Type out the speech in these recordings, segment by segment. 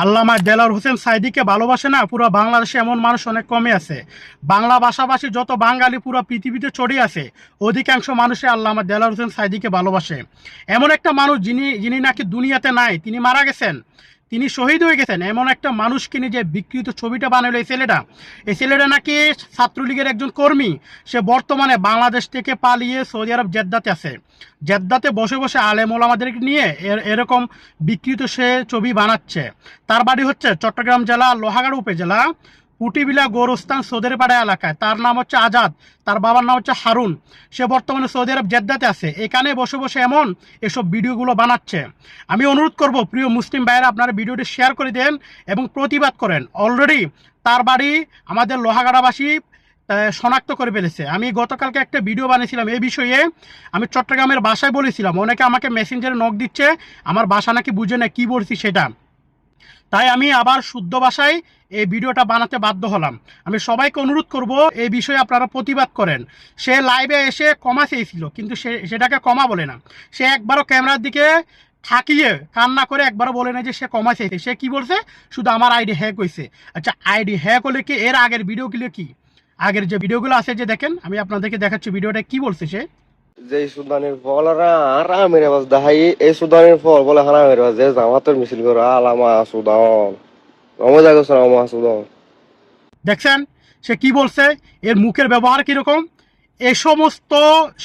আল্লামা দেলাওয়ার হোসেন সাঈদীকে ভালোবাসে না পুরো বাংলাদেশে এমন মানুষ অনেক কমই আছে। বাংলা ভাষাভাষী যত বাঙালি পুরো পৃথিবীতে ছড়িয়ে আছে, অধিকাংশ মানুষই আল্লামা দেলাওয়ার হোসেন সাঈদীকে ভালোবাসে। এমন একটা মানুষ যিনি যিনি নাকি দুনিয়াতে নাই, তিনি মারা গেছেন, তিনি শহীদ হয়ে গেছেন। এমন একটা মানুষকে নিয়ে যে বিকৃত ছবিটা বানালো এই ছেলেটা নাকি ছাত্রলীগের একজন কর্মী। সে বর্তমানে বাংলাদেশ থেকে পালিয়ে সৌদি আরব জেদ্দাতে আছে। জেদ্দাতে বসে বসে আলেম ওলামাদেরকে নিয়ে এরকম বিকৃত সে ছবি বানাচ্ছে। তার বাড়ি হচ্ছে চট্টগ্রাম জেলা লোহাগাড়া উপজেলা পুটিবিলা গোরস্তান সৌদেরপাড়া এলাকায়। তার নাম হচ্ছে আজাদ, তার বাবার নাম হচ্ছে হারুন। সে বর্তমানে সৌদি আরব জেদ্দাতে আছে। এখানে বসে বসে এমন এসব ভিডিওগুলো বানাচ্ছে। আমি অনুরোধ করব প্রিয় মুসলিম ভাইয়েরা, আপনারা ভিডিওটি শেয়ার করে দেন এবং প্রতিবাদ করেন। অলরেডি তার বাড়ি আমাদের লোহাগাড়াবাসী শনাক্ত করে ফেলেছে। আমি গতকালকে একটা ভিডিও বানিয়েছিলাম এই বিষয়ে। আমি চট্টগ্রামের বাসায় বলেছিলাম, অনেকে আমাকে মেসেঞ্জারে নক দিচ্ছে, আমার বাসা নাকি বুঝে না কি বলছি সেটা। তাই আমি আবার শুদ্ধ ভাষায় এই ভিডিওটা বানাতে বাধ্য হলাম। আমি সবাইকে অনুরোধ করব এই বিষয়ে আপনারা প্রতিবাদ করেন। সে লাইভে এসে ক্ষমা চেয়েছিল, কিন্তু সেটাকে ক্ষমা বলে না। সে একবারও ক্যামেরার দিকে থাকিয়ে কান্না করে একবারও বলে না যে সে ক্ষমা চেয়েছে। সে কি বলছে, শুধু আমার আইডি হ্যাক হয়েছে। আচ্ছা, আইডি হ্যাক হলে কি এর আগের ভিডিওগুলো কি, আগের যে ভিডিওগুলো আছে যে দেখেন, আমি আপনাদেরকে দেখাচ্ছি ভিডিওটা কি বলছে সে। যে সুদানের ফল হারামের আওয়াজ দেখাই, এই সুদানের ফল বলে হারামের আওয়াজ যে জামাতের মিছিল করে আলামা সুদান মজা করছে আমা সুদান। দেখছেন সে কি বলছে, এর মুখের ব্যবহার কিরকম। এই সমস্ত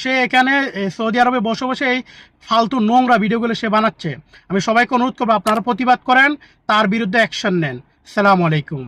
সে এখানে সৌদি আরবে বসে বসে এই ফালতু নোংরা ভিডিওগুলো সে বানাচ্ছে। আমি সবাইকে অনুরোধ করবো আপনারা প্রতিবাদ করেন, তার বিরুদ্ধে অ্যাকশন নেন। আসসালামু আলাইকুম।